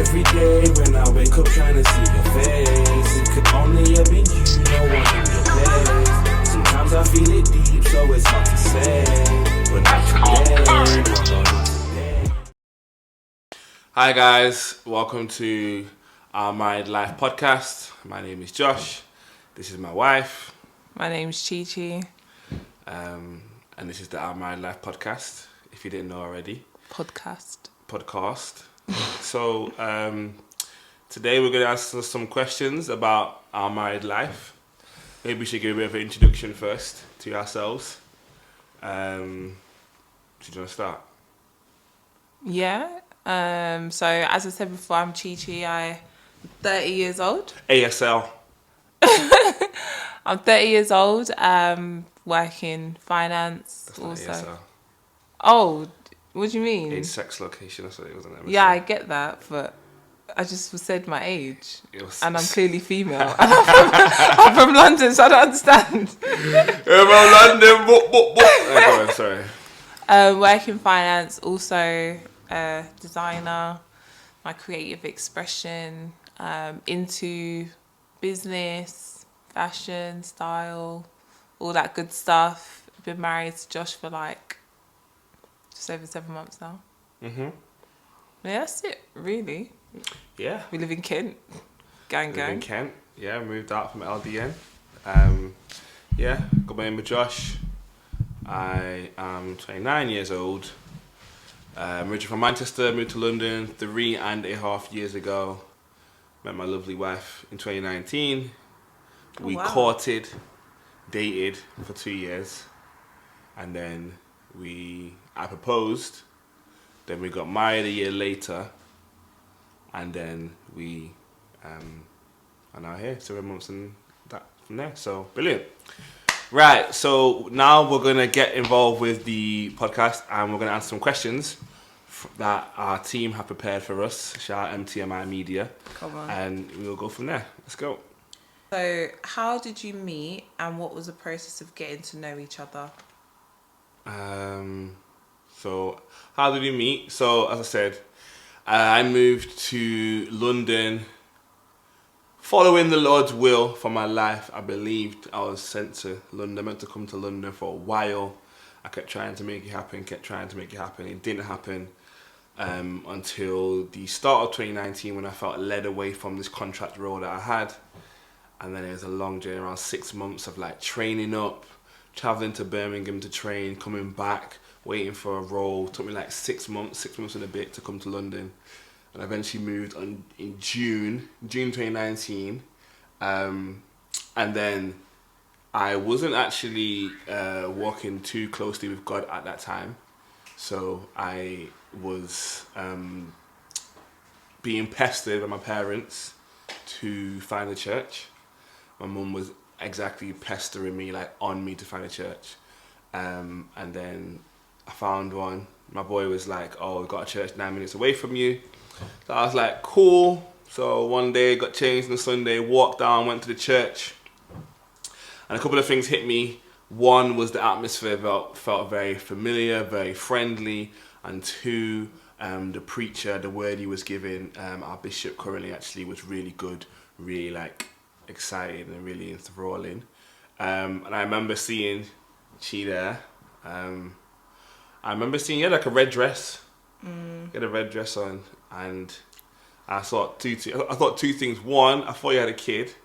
Every day when I wake up trying to see your face, it could only have been you, no one in your place. Sometimes I feel it deep, so it's hard to say, but not today, no, not today. Hi guys, welcome to our Married Life podcast. My name is Josh. This is my wife. My name's Chichi. And this is the Our Married Life podcast, if you didn't know already. Podcast. So today we're going to answer some questions about our married life. Maybe we should give a bit of an introduction first to ourselves. Do you want to start? Yeah. So as I said before, I'm Chichi. I'm 30 years old. ASL. I'm 30 years old. Work in finance. That's not also. ASL. Oh, what do you mean? Age, sex, location. That's what it was. Yeah, I get that, but I just said my age, and I'm clearly female. I'm from London, so I don't understand. I'm from London. Sorry. Work in finance, also designer, my creative expression, into business, fashion, style, all that good stuff. Been married to Josh for like just over 7 months now. Mm-hmm. Yeah, that's it, really. Yeah. We live in Kent. Gang. In Kent. Yeah, moved out from LDN. Yeah, got my name is Josh. I am 29 years old. Originally from Manchester, moved to London 3.5 years ago. Met my lovely wife in 2019. We courted, dated for 2 years, and then I proposed. Then we got married a year later, and then we are now here 7 months and that from there. So brilliant. Right, so now we're gonna get involved with the podcast, and we're gonna answer some questions that our team have prepared for us. Shout out MTMI Media. Come on. And we'll go from there. Let's go. So, how did you meet, and what was the process of getting to know each other? So how did we meet? So as I said, I moved to London following the Lord's will for my life. I believed I was sent to London, meant to come to London for a while. I kept trying to make it happen, It didn't happen until the start of 2019 when I felt led away from this contract role that I had. And then it was a long journey, around 6 months of like training up, traveling to Birmingham to train, coming back, waiting for a role. It took me like 6 months and a bit to come to London. And I eventually moved in June 2019. And then I wasn't actually walking too closely with God at that time. So I was being pestered by my parents to find a church. My mum was exactly pestering me, like on me to find a church. And then I found one. My boy was like, oh, we've got a church 9 minutes away from you. So I was like, cool. So one day got changed on Sunday, walked down, went to the church. And a couple of things hit me. One was the atmosphere felt very familiar, very friendly. And two, the preacher, the word he was giving, our bishop currently actually was really good, really like exciting and really enthralling. And I remember seeing Chi there. I remember seeing you had like a red dress. You had a red dress on, and I thought two things. One, I thought you had a kid.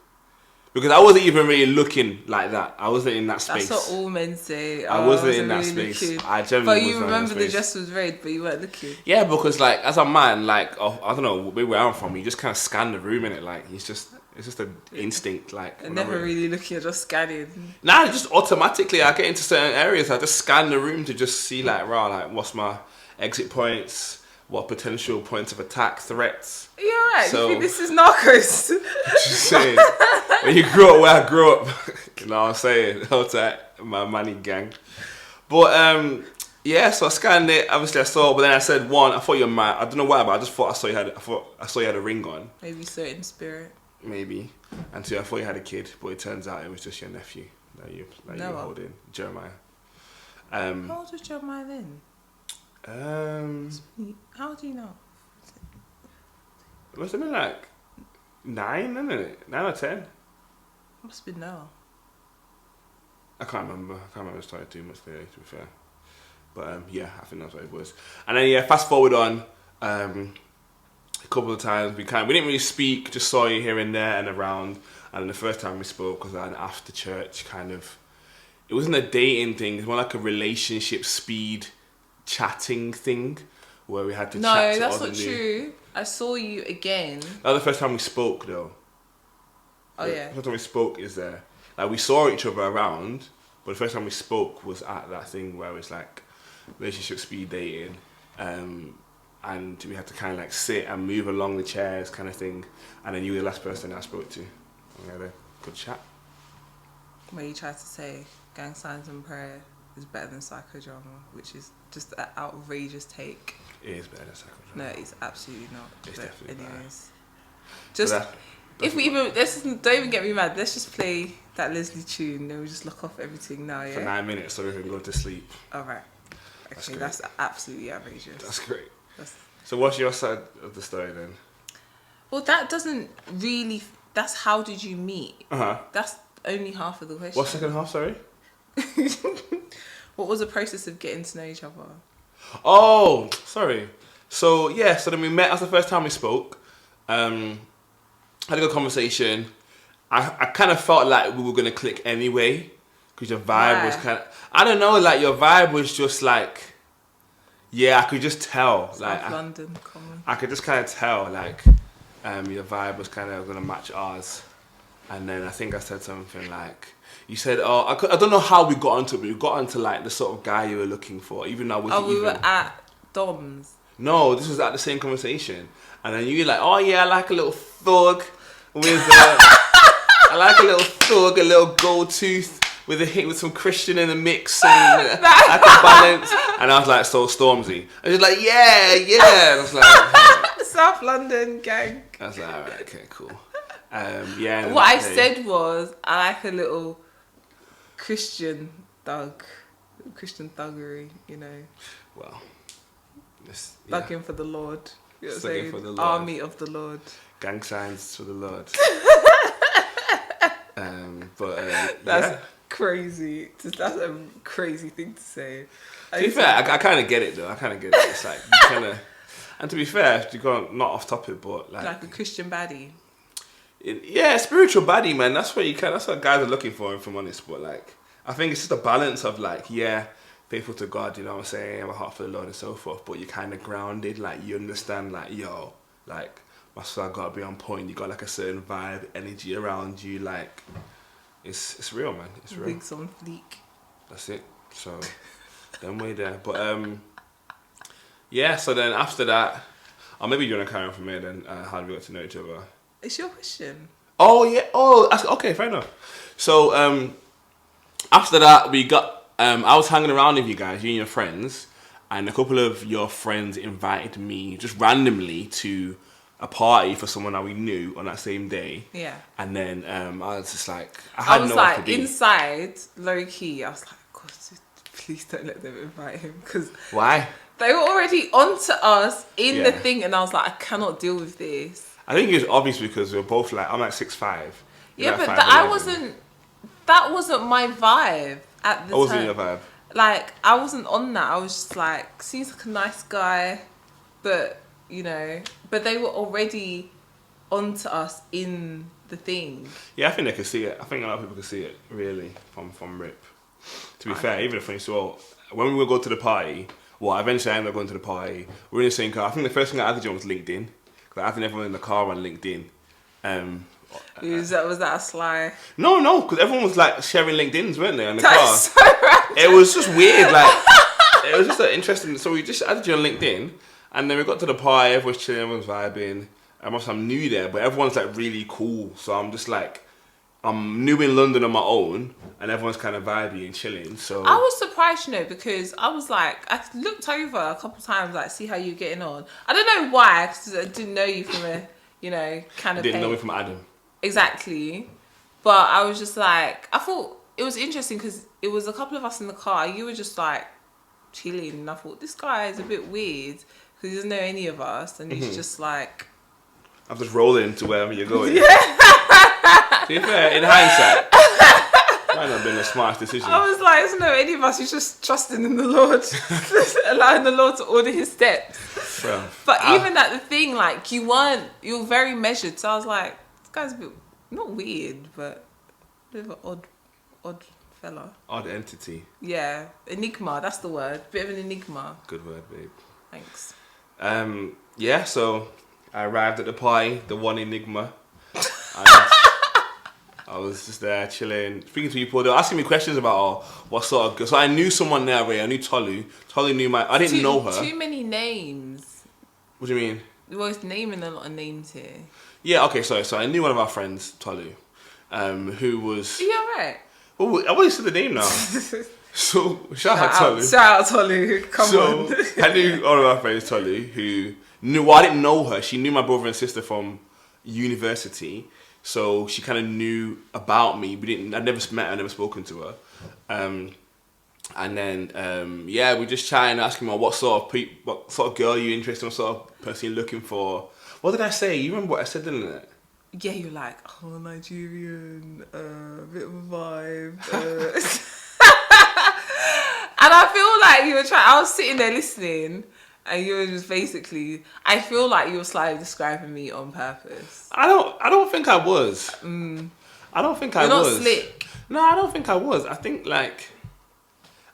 Because I wasn't even really looking like that. I wasn't in that space. That's what all men say. I wasn't in that really space. Looking. I generally But you remember the dress was red, but you weren't looking. Yeah, because like as a man, like I don't know where I'm from, you just kind of scan the room in it. Like it's just an instinct. Like I'm never really looking, you're just scanning. Nah, just automatically I get into certain areas. I just scan the room to just see like what's my exit points, what potential points of attack, threats. You're right. So, you think this is Narcos? Just saying. When you grew up where I grew up, you know what I'm saying? Whole time, my money gang. But yeah, so I scanned it. Obviously I saw, but then I said one. I thought you were mad. I don't know why, but I just thought I saw you had a ring on. Maybe so in spirit. Maybe. And two, I thought you had a kid, but it turns out it was just your nephew that you were holding, Jeremiah. How old was Jeremiah then? How do you know? must have been like 9, isn't it? 9 or 10. Must have been now. I can't remember. I can't remember started too much there, to be fair. But yeah, I think that's what it was. And then yeah, fast forward on a couple of times we didn't really speak, just saw you here and there and around. And then the first time we spoke was an after church kind of. It wasn't a dating thing. It was more like a relationship speed chatting thing where we had to chat. No, that's not true. I saw you again. That was the first time we spoke, though. Oh yeah. The first time we spoke is there. Like we saw each other around, but the first time we spoke was at that thing where it's like relationship speed dating, and we had to kind of like sit and move along the chairs kind of thing. And then you were the last person I spoke to. We had a good chat. Where you tried to say gang signs and prayer is better than psychodrama, which is just an outrageous take. It is better than psychodrama. No, it's absolutely not. It's but definitely anyways, better. just if we even don't even get me mad. Let's just play that Leslie tune, then we just lock off everything now. Yeah. For 9 minutes, so we can go to sleep. All right. Okay, that's absolutely outrageous. That's great. So what's your side of the story then? Well, that doesn't really. That's how did you meet? That's only half of the question. What's second half? Sorry. What was the process of getting to know each other? Oh, sorry. So yeah, so then we met. That's the first time we spoke. Had a good conversation. I kind of felt like we were gonna click anyway because your vibe was kind of. I don't know. Like your vibe was just like. Yeah, I could just tell. Like London, common. I could just kind of tell like, your vibe was kind of gonna match ours, and then I think I said something like. You said, "Oh, I don't know how we got onto it, but we got onto like the sort of guy you were looking for, even though I wasn't we were at Dom's. No, this was at the same conversation, and then you were like, "Oh yeah, I like a little thug with, I like a little thug, a little gold tooth with a hit with some Christian in the mix, and like a balance." And I was like, "So Stormzy," and she's like, "Yeah, yeah." And I was like, South London gang. I was like, "All right, okay, cool." Yeah. What I said was, I like a little Christian thug, Christian thuggery, you know. Well, thugging for the Lord. You know what I'm saying? For the Lord. Army of the Lord. Gang signs for the Lord. That's crazy. That's a crazy thing to say. To be fair, I kind of get it though. I kind of get it. It's like you kind of, and to be fair, you go not off topic, but like a Christian baddie. Yeah, spiritual baddie, man. That's what that's what guys are looking for, if I'm honest. But like, I think it's just a balance of like, yeah, faithful to God, you know what I'm saying, have a heart for the Lord and so forth. But you're kind of grounded, like you understand, like yo, like my soul gotta be on point. You got like a certain vibe, energy around you, like it's real, man. It's real. Wigs on fleek. That's it. So, then way there. But yeah. So then after that, or maybe you wanna carry on from here. Then how did we get to know each other? It's your question. Oh yeah. Oh, okay. Fair enough. So after that, we got. I was hanging around with you guys, you and your friends, and a couple of your friends invited me just randomly to a party for someone that we knew on that same day. Yeah. And then I was just like, I was like inside, low key. I was like, God, please don't let them invite him, because why? They were already onto us in the thing, and I was like, I cannot deal with this. I think it was obvious because we were both like, I'm like 6'5". Yeah, but that wasn't my vibe at the time. What wasn't your vibe? Like, I wasn't on that. I was just like, seems like a nice guy, but, you know, but they were already onto us in the thing. Yeah, I think they could see it. I think a lot of people could see it, really, from Rip. To be fair, even if we saw, when we would go to the party, eventually I ended up going to the party, we were in the same car. I think the first thing I added you on was LinkedIn. I think everyone in the car on LinkedIn. Was that a sly? No, because everyone was like sharing LinkedIn's, weren't they, in the That's car? So random. It was just weird, like it was just interesting. So we just added you on LinkedIn, and then we got to the party. Everyone's chilling, everyone's vibing. I'm new there, but everyone's like really cool. So I'm just like, I'm new in London on my own, and everyone's kind of vibey and chilling. So I was surprised, because I was like, I looked over a couple times, like, see how you're getting on. I don't know why, because I didn't know you from a, kind of. Didn't know me from Adam. Exactly, but I was just like, I thought it was interesting because it was a couple of us in the car. You were just like chilling, and I thought this guy is a bit weird because he doesn't know any of us, and he's just like I'm just rolling to wherever you're going. To be fair, in hindsight, might not have been the smartest decision. I was like, it's no any of us who's just trusting in the Lord, allowing the Lord to order his steps. Well, But even at the thing, like, you were very measured. So I was like, this guy's a bit, not weird, but a bit of an odd fella. Odd entity. Yeah, enigma, that's the word. Bit of an enigma. Good word, babe. Thanks. Yeah, so I arrived at the party, the one enigma. I was just there chilling, speaking to people. They were asking me questions about what sort of girl. So I knew someone there already. I knew Tolu. Tolu knew I didn't know her. Too many names. What do you mean? We're always naming a lot of names here. Yeah, okay, sorry. So I knew one of our friends, Tolu, who was... Are you alright? Oh, I already said the name now. So, shout out Tolu. Shout out Tolu. Come on. I knew one of our friends, Tolu, who knew... Well, I didn't know her. She knew my brother and sister from university. So she kind of knew about me. I'd never met her, I'd never spoken to her. And then, we just chatting, asking her what sort of girl are you interested in, what sort of person you're looking for. What did I say? You remember what I said, didn't it? Yeah, you're like, Nigerian, bit of a vibe. And I feel like you were I was sitting there listening, and you were just basically, I feel like you were slightly describing me on purpose. I don't think I was. I don't think I was. You're not slick. No, I don't think I was. I think like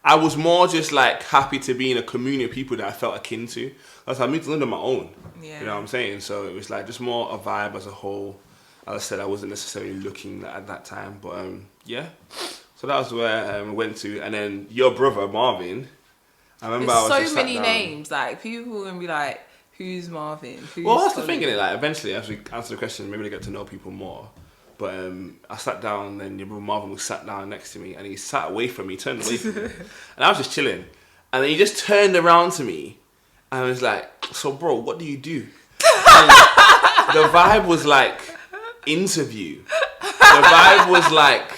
I was more just like happy to be in a community of people that I felt akin to. That's I moved to London on my own. Yeah. You know what I'm saying? So it was like just more a vibe as a whole. As I said, I wasn't necessarily looking at that time, but yeah. So that was where we went to, and then your brother Marvin. I remember There's I was so just many sat down. names. Like people will be like, "Who's Marvin?" Who's Well, that's the Tolu? thing, innit? Like eventually, as we answer the question, maybe they get to know people more. But I sat down, and your brother Marvin was sat down next to me, and he sat away from me, turned away from me, and I was just chilling. And then he just turned around to me, and I was like, "So, bro, what do you do?" And the vibe was like interview. The vibe was like,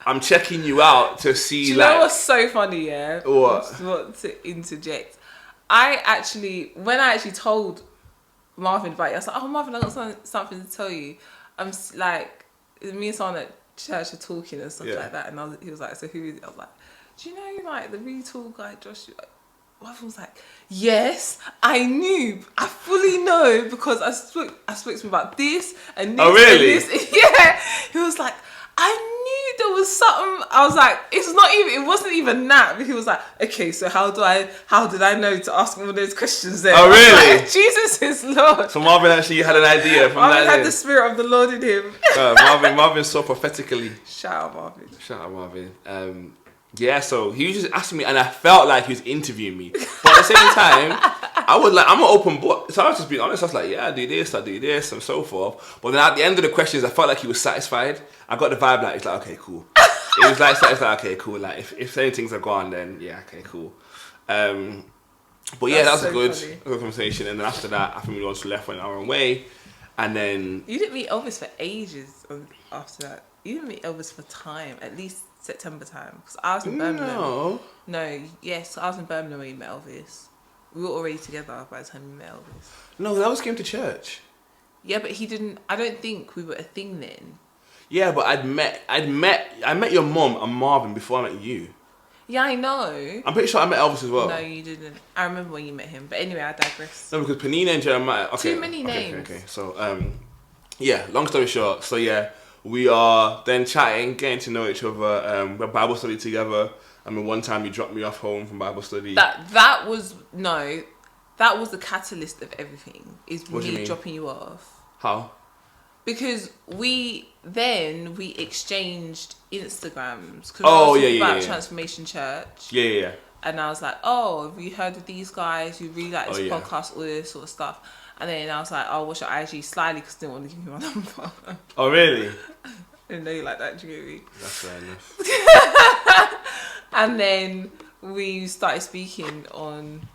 I'm checking you out to see. Do you like, know what's so funny? Yeah. What to interject? When I actually told Marvin about it, I was like, "Oh, Marvin, I got something to tell you." I'm like, me and someone at church are talking and stuff like that, and he was like, "So who is it?" I was like, "Do you know like the really tall guy, Josh?" Marvin was like, "Yes, I knew. I fully know because I spoke to him about this and this." Oh, really? And this. Yeah. He was like, "I knew there was something." I was like, it wasn't even that. But he was like, "Okay, so how did I know to ask all those questions then?" Oh, really? Like, Jesus is Lord. So Marvin actually had an idea from Marvin that. had the spirit of the Lord in him. Marvin saw prophetically. Shout out Marvin. Shout out Marvin. Yeah, so he was just asking me, and I felt like he was interviewing me. But at the same time, I'm an open book. So I was just being honest. I was like, yeah, I do this, and so forth. But then at the end of the questions, I felt like he was satisfied. I got the vibe like, it's like, okay, cool. It was like, okay, cool. Like, if any things are gone, then yeah, okay, cool. But yeah, that was so a good funny. conversation. And then after that, I think we also left, went our own way. And then... You didn't meet Elvis for ages after that. You didn't meet Elvis for time, at least September time. Because I was in Birmingham. No, yes, I was in Birmingham when you met Elvis. We were already together by the time you met Elvis. No, Elvis came to church. Yeah, but he didn't... I don't think we were a thing then. Yeah, but I met your mum and Marvin before I met you. Yeah, I know. I'm pretty sure I met Elvis as well. No, you didn't. I remember when you met him. But anyway, I digress. No, because Panina and Jeremiah... Okay, Too many names. Okay. So, yeah, long story short. So, yeah, we are then chatting, getting to know each other. We had Bible study together. I mean, one time you dropped me off home from Bible study. That was the catalyst of everything. Is What do you me mean? dropping you off. How? Because we exchanged Instagrams. About Transformation Church. Yeah. And I was like, "Oh, have you heard of these guys? You really like this podcast, all this sort of stuff." And then I was like, "Oh, what's your IG?" Slyly, because I didn't want to give you my number. Oh, really? I didn't know you like that, do you get me? That's fair enough. And then we started speaking on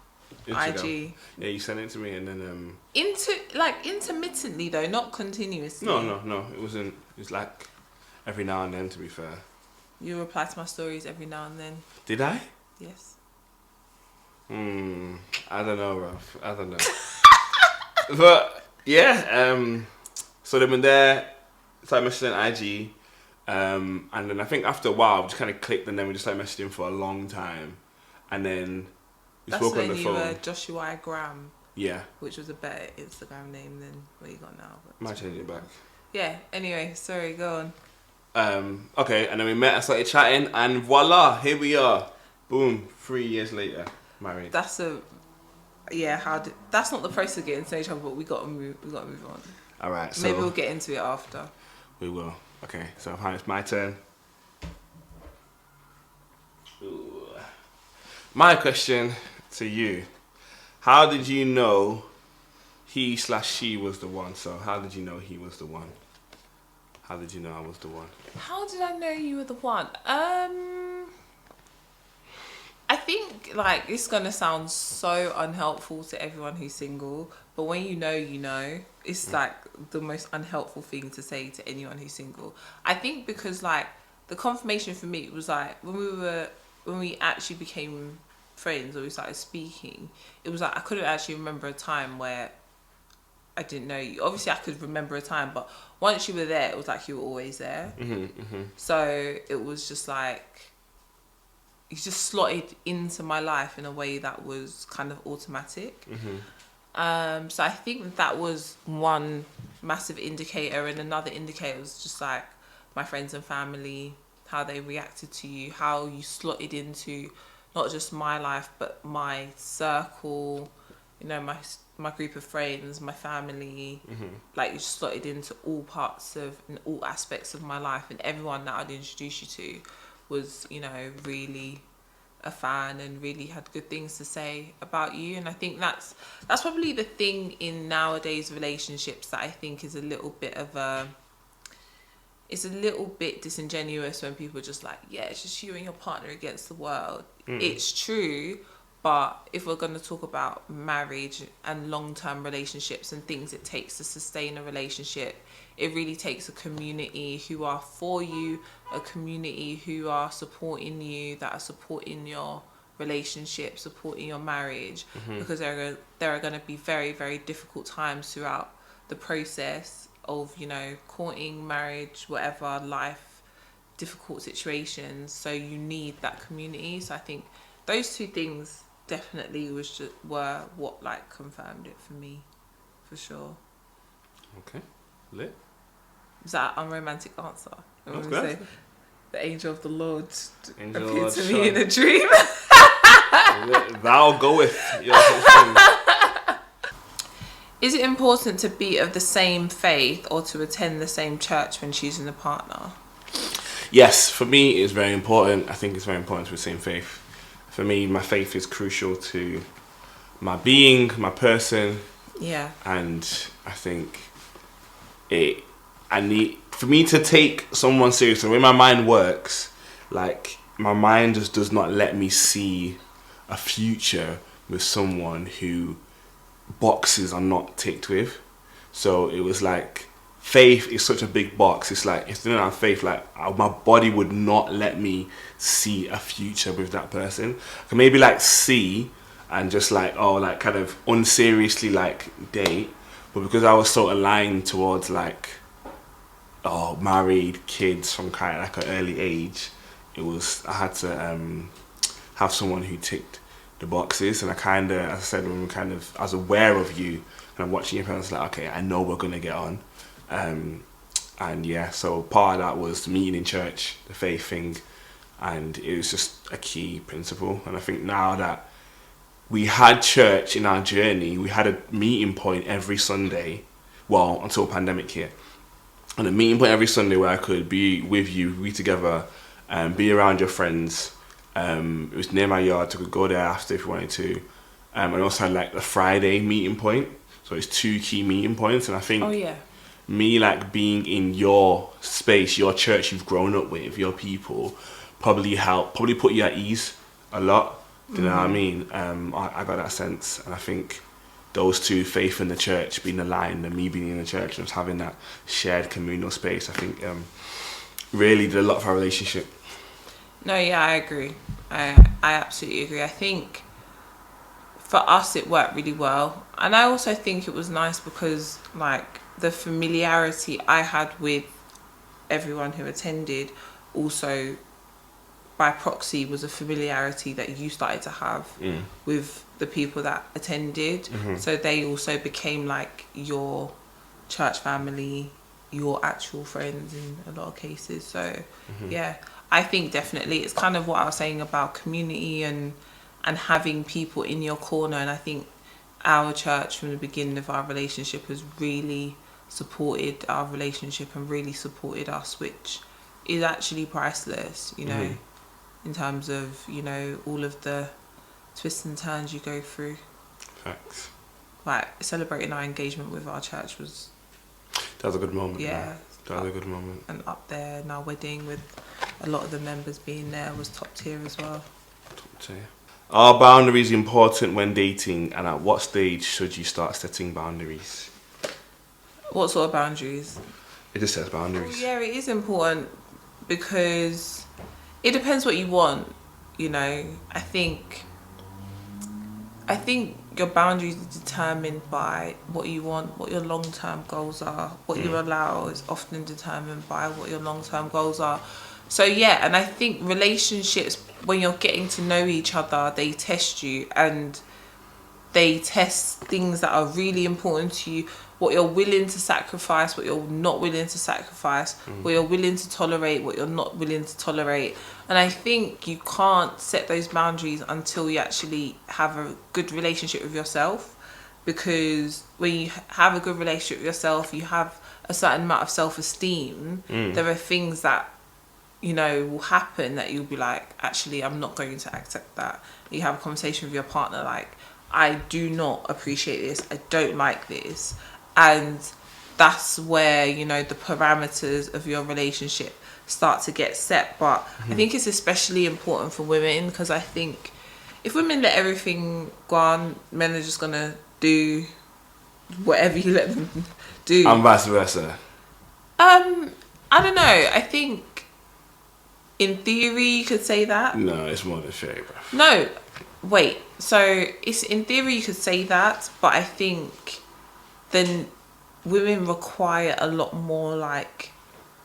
Instagram. IG. Yeah, you sent it to me and then... Intermittently though, not continuously. No. It wasn't... It was like every now and then, to be fair. You reply to my stories every now and then. Did I? Yes. I don't know, Ralph. I don't know. But, yeah, So they've been there, started messaging on IG, and then I think after a while, we just kind of clicked, and then we just started messaging for a long time, and then we That's spoke on when the you phone. were Joshua Graham, Yeah, which was a better Instagram name than what you got now. But might change it back. yeah. Anyway, sorry. Go on. Okay, and then we met, I started chatting, and voila, here we are. Boom, 3 years later, married. That's that's not the process of getting to know each other, but we got to move on. All right, so Maybe we'll get into it after. we will. Okay, so it's my turn. Ooh. My question to you: how did you know he/she was the one? So how did you know he was the one? How did you know I was the one? How did I know you were the one? I think like it's gonna sound so unhelpful to everyone who's single, but when you know, it's like the most unhelpful thing to say to anyone who's single. I think because like the confirmation for me was like when we actually became friends or we started speaking, it was like I couldn't actually remember a time where I didn't know you. Obviously I could remember a time, but once you were there, it was like you were always there. So it was just like you just slotted into my life in a way that was kind of automatic. So I think that was one massive indicator, and another indicator was just like my friends and family, how they reacted to you, how you slotted into not just my life but my circle, you know, my group of friends, my family. Like you slotted into all parts of and all aspects of my life, and everyone that I'd introduce you to was, you know, really a fan and really had good things to say about you. And I think that's probably the thing in nowadays relationships that I think is a little bit disingenuous when people are just like, yeah, it's just you and your partner against the world. It's true, but if we're going to talk about marriage and long-term relationships and things it takes to sustain a relationship, it really takes a community who are for you, a community who are supporting you, that are supporting your relationship, supporting your marriage, because there are going to be very, very difficult times throughout the process of, you know, courting, marriage, whatever, life, difficult situations. So you need that community. So I think those two things definitely were what like confirmed it for me, for sure. Okay, lit. Is that an unromantic answer? That's good. The angel of the Lord Angel of the appeared Lord to me in a shone. dream. Thou goeth. Your husband. Is it important to be of the same faith or to attend the same church when choosing a partner? Yes, for me it's very important. I think it's very important to the same faith. For me, my faith is crucial to my being, my person. Yeah. And I think for me to take someone seriously, the way my mind works, like my mind just does not let me see a future with someone who boxes are not ticked with. So it was like faith is such a big box. It's like if they don't have faith, like my body would not let me see a future with that person. I can maybe like see and just like like kind of unseriously like date, but because I was so aligned towards like married, kids from kind of like an early age, I had to have someone who ticked the boxes. And I kind of, as I said, when I was aware of you and I'm watching your parents, like, okay, I know we're gonna get on. And yeah, so part of that was meeting in church, the faith thing, and it was just a key principle. And I think now that we had church in our journey, we had a meeting point every Sunday, well, until pandemic hit, and a meeting point every Sunday where I could be with you, be together, be around your friends. It was near my yard, so I could go there after if you wanted to. And also had like a Friday meeting point, so it's two key meeting points. And I think me like being in your space, your church you've grown up with, your people, probably put you at ease a lot. Do you know what I mean? I got that sense, and I think those two, faith and the church, being aligned, and me being in the church and just having that shared communal space, I think really did a lot for our relationship. No, yeah, I agree. I absolutely agree. I think for us it worked really well, and I also think it was nice because like the familiarity I had with everyone who attended also by proxy was a familiarity that you started to have with the people that attended. So they also became like your church family, your actual friends in a lot of cases. So yeah, I think definitely it's kind of what I was saying about community and having people in your corner. And I think our church from the beginning of our relationship has really supported our relationship and really supported us, which is actually priceless, you know, in terms of, you know, all of the twists and turns you go through. Facts. Like celebrating our engagement with our church was... That was a good moment. Yeah. That was a good moment. And up there in our wedding with a lot of the members being there was top tier as well. Top tier. Are boundaries important when dating, and at what stage should you start setting boundaries? What sort of boundaries? It just says boundaries. Well, yeah, it is important because it depends what you want, you know. I think your boundaries are determined by what you want, what your long-term goals are. What you allow is often determined by what your long-term goals are. So yeah, and I think relationships, when you're getting to know each other, they test you and they test things that are really important to you, what you're willing to sacrifice, what you're not willing to sacrifice, what you're willing to tolerate, what you're not willing to tolerate. And I think you can't set those boundaries until you actually have a good relationship with yourself, because when you have a good relationship with yourself, you have a certain amount of self-esteem. There are things that, you know, will happen that you'll be like, actually, I'm not going to accept that. You have a conversation with your partner like, I do not appreciate this, I don't like this. And that's where, you know, the parameters of your relationship start to get set. But I think it's especially important for women, because I think if women let everything go on, men are just gonna do whatever you let them do. And vice versa. I don't know. I think in theory you could say that. No, it's more than fair, bro. No, wait. So it's in theory you could say that, but I think then women require a lot more like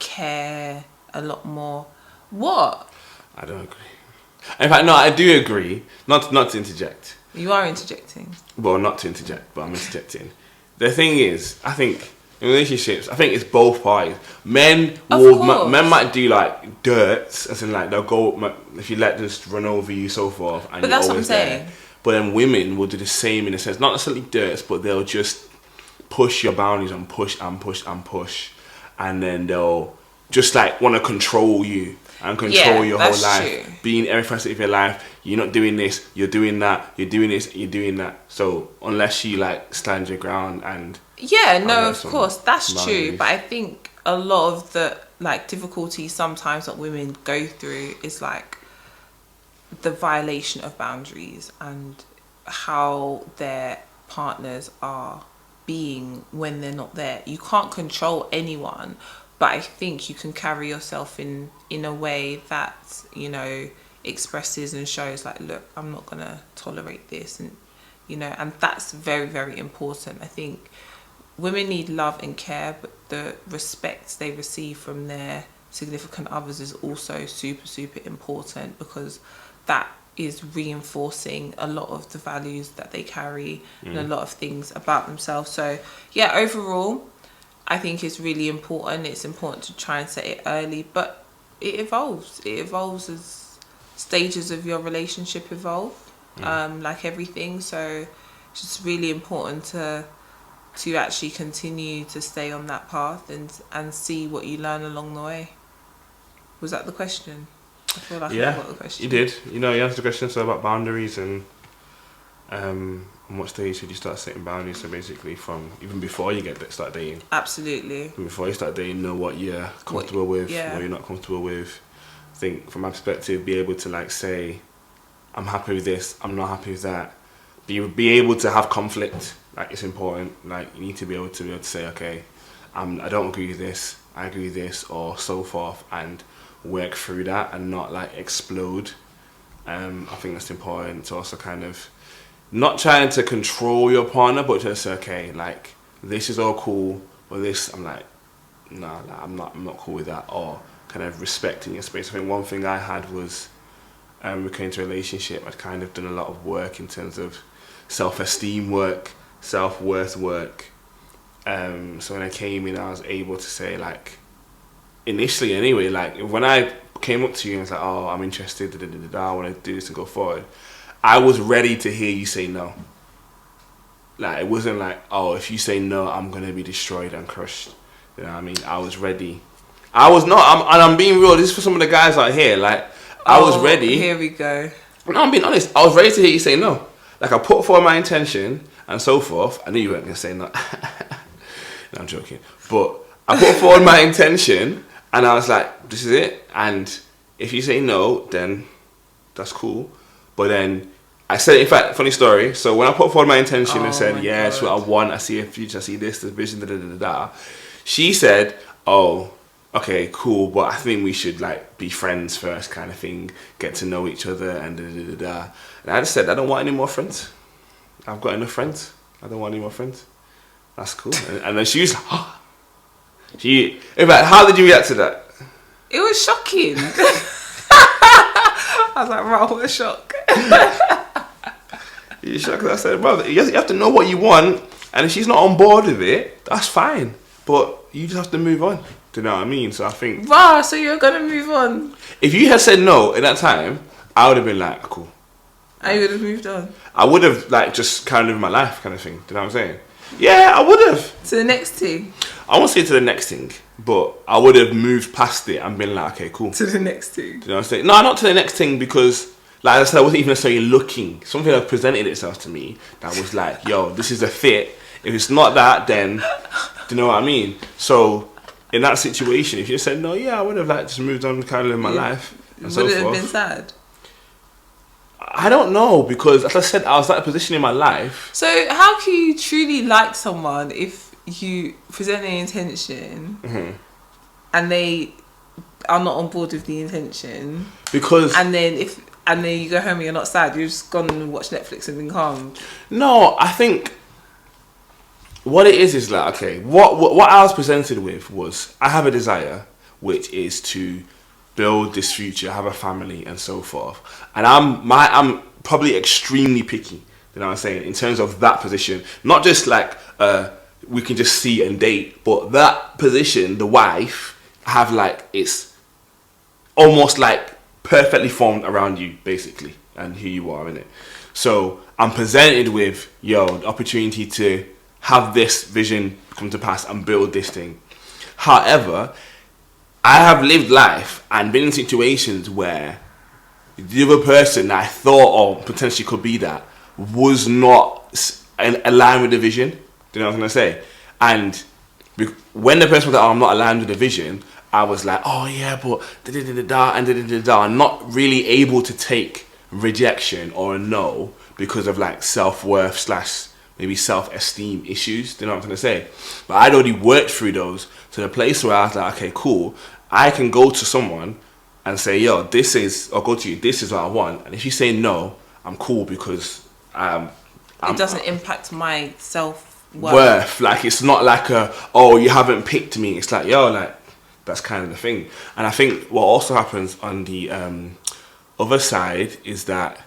care, a lot more. What? I don't agree. In fact, no, I do agree. Not to interject. You are interjecting. Well, not to interject, but I'm interjecting. The thing is, I think in relationships, I think it's both parties. Men might do like dirts, as in like they'll go if you let them just run over you, so forth. And but that's what I'm there. saying. But then women will do the same in a sense, not necessarily dirts, but they'll just push your boundaries and push and push and push, and then they'll just like want to control you and control your whole life, being every facet of your life. You're not doing this, you're doing that, you're doing this, you're doing that. So unless you like stand your ground and of course that's boundaries. True. But I think a lot of the like difficulties sometimes that women go through is like the violation of boundaries and how their partners are being when they're not there. You can't control anyone, but I think you can carry yourself in a way that, you know, expresses and shows like, look, I'm not gonna tolerate this, and you know, and that's very, very important. I think women need love and care, but the respect they receive from their significant others is also super, super important, because that is reinforcing a lot of the values that they carry and a lot of things about themselves. So yeah, overall I think it's really important. It's important to try and set it early, but it evolves as stages of your relationship evolve, like everything. So it's just really important to actually continue to stay on that path and see what you learn along the way. Was that the question? I feel like I forgot the question. You did. You know, you answered the question so about boundaries and on what stage should you start setting boundaries. So basically from even before you start dating. Absolutely. Before you start dating, know what you're comfortable with, what you're not comfortable with. I think from my perspective, be able to like say, I'm happy with this, I'm not happy with that. Be able to have conflict. Like it's important. Like you need to be able to say, okay, I don't agree with this, I agree with this, or so forth, and work through that and not like explode. I think that's important to also kind of not trying to control your partner, but just say, okay, like this is all cool, or this, I'm like, nah, I'm not cool with that. Or kind of respecting your space. I think one thing I had was, we came into a relationship, I'd kind of done a lot of work in terms of self-esteem work, self-worth work. So when I came in, I was able to say, like, initially anyway, like when I came up to you and was like, oh, I'm interested, I want to do this and go forward, I was ready to hear you say no. Like, it wasn't like, oh, if you say no, I'm going to be destroyed and crushed. You know what I mean? I was ready. I was not, and I'm being real, this is for some of the guys out here, like, I was ready. Here we go. No, I'm being honest, I was ready to hear you say no. Like, I put forward my intention and so forth. I knew you weren't going to say no. No, I'm joking. But I put forward my intention and I was like, this is it. And if you say no, then that's cool. But then I said, in fact, funny story. So when I put forward my intention and said, yeah, it's what I want, I see a future, I see this, the vision, she said, oh, okay, cool, but I think we should like be friends first, kind of thing, get to know each other, and And I just said, I don't want any more friends. I've got enough friends. I don't want any more friends. That's cool. And then she was like, oh. In fact, how did you react to that? It was shocking. I was like, wow, what a shock. You're shocked? I said, brother, you have to know what you want, and if she's not on board with it, that's fine. But you just have to move on. Do you know what I mean? So I think... Wow, so you're going to move on? If you had said no at that time, I would have been like, cool. And you would have moved on? I would have, like, just kind of lived my life kind of thing. Do you know what I'm saying? Yeah, I would have. To the next thing? I won't say to the next thing, but I would have moved past it and been like, okay, cool. To the next thing? Do you know what I'm saying? No, not to the next thing, because, like I said, I wasn't even necessarily looking. Something that presented itself to me that was like, yo, this is a fit. If it's not that, then, do you know what I mean? So, in that situation, if you said no, yeah, I would have like just moved on, kind of lived my life. And so would it forth. have been sad? I don't know, because as I said, I was at a position in my life. So how can you truly like someone if you present an intention and they are not on board with the intention? Because and then you go home and you're not sad, you've just gone and watched Netflix and been calm. No, I think what it is like, okay, what I was presented with was, I have a desire, which is to build this future, have a family, and so forth. And I'm probably extremely picky, you know what I'm saying, in terms of that position. Not just like we can just see and date, but that position, the wife, have like, it's almost like perfectly formed around you, basically, and who you are in it. So I'm presented with, yo, the opportunity to have this vision come to pass and build this thing. However, I have lived life and been in situations where the other person that I thought or potentially could be that was not aligned with the vision. Do you know what I'm going to say? And when the person was like, oh, I'm not aligned with the vision, I was like, oh yeah, but and not really able to take rejection or a no because of like self-worth / maybe self-esteem issues. Do you know what I'm going to say? But I'd already worked through those to the place where I was like, okay, cool. I can go to someone and say, yo, this is what I want. And if you say no, I'm cool, because it doesn't impact my self-worth. Like, it's not like oh, you haven't picked me. It's like, yo, like, that's kind of the thing. And I think what also happens on the other side is that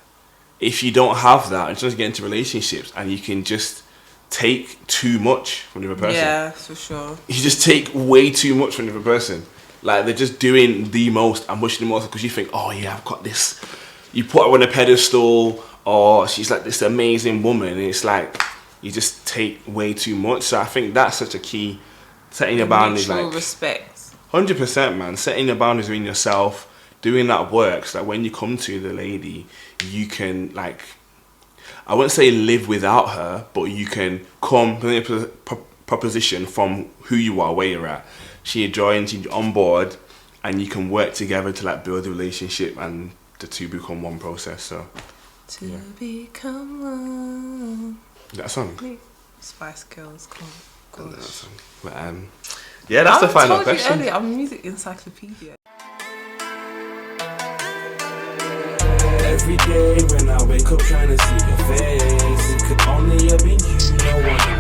if you don't have that, and just get into relationships and you can just take too much from the other person. Yeah, for sure. You just take way too much from the other person. Like, they're just doing the most and pushing the most because you think, oh yeah, I've got this. You put her on a pedestal, or she's like this amazing woman, and it's like you just take way too much. So I think that's such a key. Setting your boundaries, mutual like respect. 100%, man. Setting your boundaries within yourself, doing that work, so that when you come to the lady, you can, like, I wouldn't say live without her, but you can come with a proposition from who you are, where you're at. She joins, you're on board, and you can work together to like build a relationship, and the two become one process. So to become one. That song. Spice Girls, come on. That song. But, yeah, that's the final question. I told you earlier, I'm a music encyclopedia. Every day when I wake up trying to see your face, it could only have been you, no one